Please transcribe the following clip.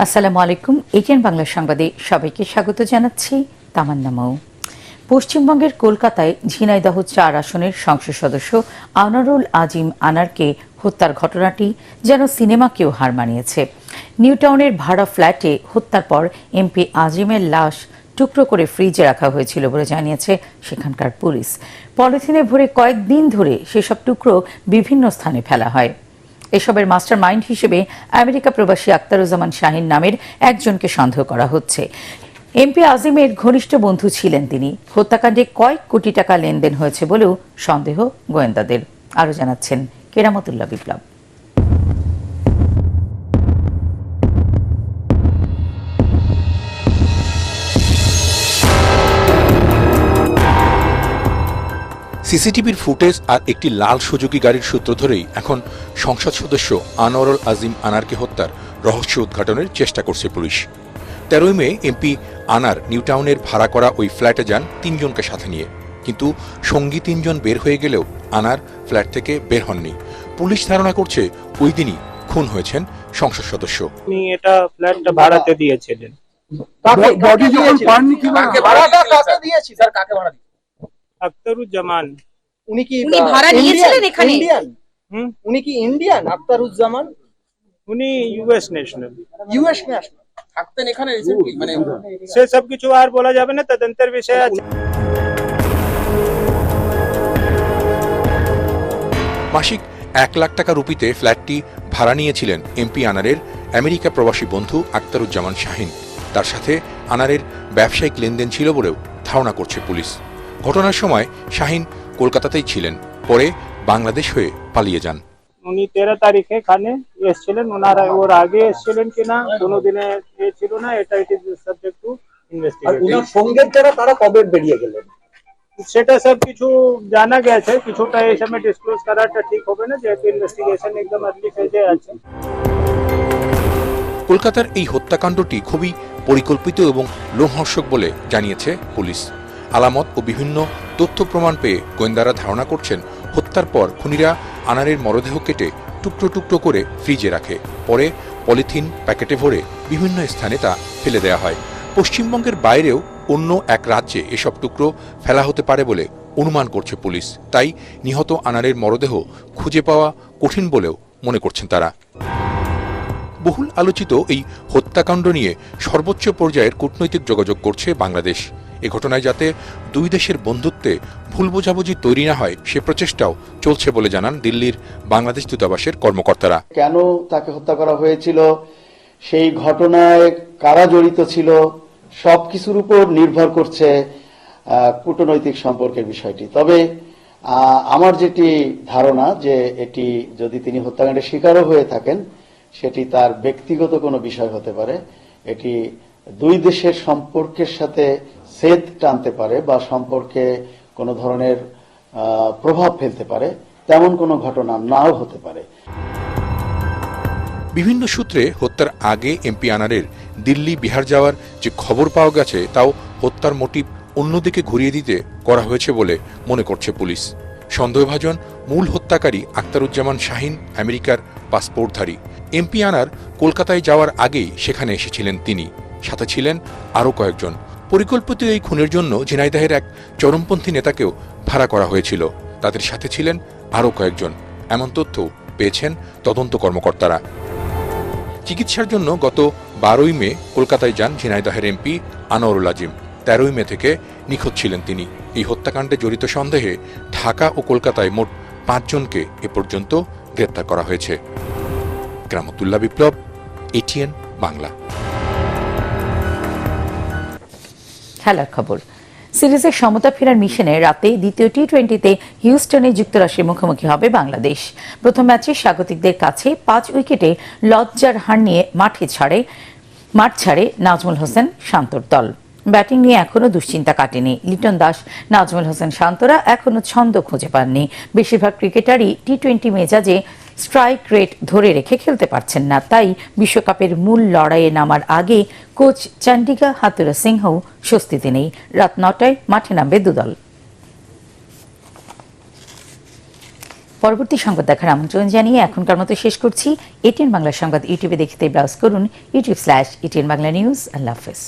আসসালামু আলাইকুম। এটিএন বাংলা সংবাদে সবাইকে স্বাগত জানাচ্ছি। তামান্না মৌ। পশ্চিমবঙ্গের কলকাতায় ঝিনাইদহ ৪ আসনের সংসদ সদস্য আনোয়ারুল আজিম আনারকে হত্যার ঘটনাটি যেন সিনেমাকেও হার মানিয়েছে। নিউটাউনের ভাড়া ফ্ল্যাটে হত্যার পর এমপি আজিমের লাশ টুকরো করে ফ্রিজে রাখা হয়েছিল বলে জানিয়েছে সেখানকার পুলিশ। পলিথিনে ভরে কয়েকদিন ধরে সেসব টুকরো বিভিন্ন স্থানে ফেলা হয়। এসবের মাস্টার মাইন্ড হিসেবে আমেরিকা প্রবাসী আখতারুজ্জামান শাহিন নামের একজনকে সন্দেহ করা হচ্ছে। এমপি আজিমের ঘনিষ্ঠ বন্ধু ছিলেন তিনি। হত্যাকাণ্ডে কয়েক কোটি টাকা লেনদেন হয়েছে বলেও সন্দেহ গোয়েন্দাদের। আরও জানাচ্ছেন কেরামতুল্লাহ বিপ্লব। সিসিটিভির ফুটেজ আর একটি লাল সুজুকি গাড়ির সূত্র ধরেই এখন সংসদ সদস্য আনোয়ারুল আজিম আনারকে হত্যার রহস্য উদ্ঘাটনের চেষ্টা করছে পুলিশ। ১৩ মে এমপি আনার নিউটাউনের ভাড়া করা ওই ফ্ল্যাটে যান ৩ জনকে সাথে নিয়ে, কিন্তু সঙ্গী ৩ জন বের হয়ে গেলেও আনার ফ্ল্যাট থেকে বের হননি। পুলিশ ধারণা করছে ওই দিনই খুন হয়েছেন সংসদ সদস্য। আপনি এটা ফ্ল্যাটটা ভাড়াতে দিয়েছিলেন? বডি যখন পাননি কি ভাড়াটা কাকে দিয়েছি স্যার? কাকে ভাড়া দিয়েছি? আখতারুজ্জামান। উনি কি ভাড়া নিয়েছিলেন এখানে? উনি কি ইন্ডিয়ান? আখতারুজ্জামান উনি ইউএস ন্যাশনাল। ইউএস ন্যাশনাল থাকতেন এখানে রিসেন্টলি, মানে সে সব কিছু আর বলা যাবে না, তদন্তের বিষয় আছে। মাসিক ১ লাখ টাকা রুপিতে ফ্ল্যাটটি ভাড়া নিয়েছিলেন এমপি আনারের আমেরিকা প্রবাসী বন্ধু আখতারুজ্জামান শাহিন। তার সাথে আনারের ব্যবসায়িক লেনদেন ছিল বলেও ধারণা করছে পুলিশ। ঘটনার সময় শাহিন কলকাতাতেই ছিলেন, পরে বাংলাদেশ হয়ে পালিয়ে যান। উনি 13 তারিখে এখানে এসেছিলেন। ওনারা ওর আগে এসেছিলেন কিনা কোনো দিনে ছিল না, এটা it is subject to investigation. উনার সঙ্গের যারা তারা কবে বেরিয়ে গেলেন সেটা সব কিছু জানা গেছে, কিছুটা এই সময় ডিসক্লোজ করাটা ঠিক হবে না, যেহেতু ইনভেস্টিগেশন একদম আর্লি ফেজে আছে। কলকাতার এই হত্যাকাণ্ডটি খুবই পরিকল্পিত এবং লোমহর্ষক বলে জানিয়েছে পুলিশ। আলামত ও বিভিন্ন তথ্য প্রমাণ পেয়ে গোয়েন্দারা ধারণা করছেন হত্যার পর খুনিরা আনারের মরদেহ কেটে টুকরো টুকরো করে ফ্রিজে রাখে, পরে পলিথিন প্যাকেটে ভরে বিভিন্ন স্থানে তা ফেলে দেওয়া হয়। পশ্চিমবঙ্গের বাইরেও অন্য এক রাজ্যে এসব টুকরো ফেলা হতে পারে বলে অনুমান করছে পুলিশ। তাই নিহত আনারের মরদেহ খুঁজে পাওয়া কঠিন বলেও মনে করছেন তারা। বহুল আলোচিত এই হত্যাকাণ্ড নিয়ে সর্বোচ্চ পর্যায়ের কূটনৈতিক যোগাযোগ করছে বাংলাদেশ। এ ঘটনায় যাতে দুই দেশের বন্ধুত্বে ভুল বোঝাবুঝি তৈরি না হয় সে প্রচেষ্টাও চলছে বলে জানান দিল্লির বাংলাদেশ দূতাবাসের কর্মকর্তারা। কেন তাকে হত্যা করা হয়েছিল, সেই ঘটনায় কারা জড়িত ছিল, সবকিছুর উপর নির্ভর করছে কূটনৈতিক সম্পর্কের বিষয়টি। তবে আমার যেটি ধারণা যে এটি যদি তিনি হত্যাকাণ্ডের শিকারও হয়ে থাকেন সেটি তার ব্যক্তিগত কোনো বিষয় হতে পারে। এটি দুই দেশের সম্পর্কের সাথে সেদ টানতে পারে বা সম্পর্কে কোনো ধরনের প্রভাব ফেলতে পারে, তেমন কোনো ঘটনা নাও হতে পারে। বিভিন্ন সূত্রে হত্যার আগে এমপি আনারের দিল্লি বিহার যাওয়ার যে খবর পাওয়া গেছে তাও হত্যার মোটিভ অন্যদিকে ঘুরিয়ে দিতে করা হয়েছে বলে মনে করছে পুলিশ। সন্দেহভাজন মূল হত্যাকারী আখতারুজ্জামান শাহিন আমেরিকার পাসপোর্টধারী। এমপি আনার কলকাতায় যাওয়ার আগেই সেখানে এসেছিলেন তিনি, সাথে ছিলেন আরও কয়েকজন। পরিকল্পিত এই খুনের জন্য ঝিনাইদহের এক চরমপন্থী নেতাকেও ভাড়া করা হয়েছিল, তাদের সাথে ছিলেন আরও কয়েকজন, এমন তথ্য পেয়েছেন তদন্ত কর্মকর্তারা। চিকিৎসার জন্য গত 12 মে কলকাতায় যান ঝিনাইদহের এমপি আনোয়ারুল আজিম। 13 মে থেকে নিখোঁজ ছিলেন তিনি। এই হত্যাকাণ্ডে জড়িত সন্দেহে ঢাকা ও কলকাতায় মোট 5 জনকে এ পর্যন্ত গ্রেপ্তার করা হয়েছে। কেরামতুল্লাহ বিপ্লব, এটিএন বাংলা। খেলার খবর। সিরিজের সমতা ফেরার মিশনে রাতে দ্বিতীয় টি-20তে হিউস্টনে যুক্তরাষ্ট্রের মুখোমুখি হবে বাংলাদেশ। প্রথম ম্যাচে স্বাগতিকদের কাছে 5 উইকেটে লজ্জার হার নিয়ে মাঠ ছাড়ে নাজমুল হোসেন শান্তর দল। ব্যাটিং নিয়ে এখনও দুশ্চিন্তা কাটেনি লিটন দাস, নাজমুল হোসেন শান্তরা এখনও ছন্দ খুঁজে পাননি। বেশিরভাগ ক্রিকেটারই টি-20 মেজাজে স্ট্রাইক রেট ধরে রেখে খেলতে পারছেন না, তাই বিশ্বকাপের মূল লড়াইয়ে নামার আগে কোচ চন্ডিকা হাতুরা সিংহও স্বস্তিতে নেই। রাত 9টায় মাঠে নামবে দুদল। পরবর্তী সংবাদ দেখার আমন্ত্রণ জানিয়ে এখনকার মতো শেষ করছি। এটিএন বাংলা সংবাদ ইউটিউবে দেখতে ব্রাউজ করুন youtube/এটিএন বাংলা নিউজ। আল্লাহ হাফেজ।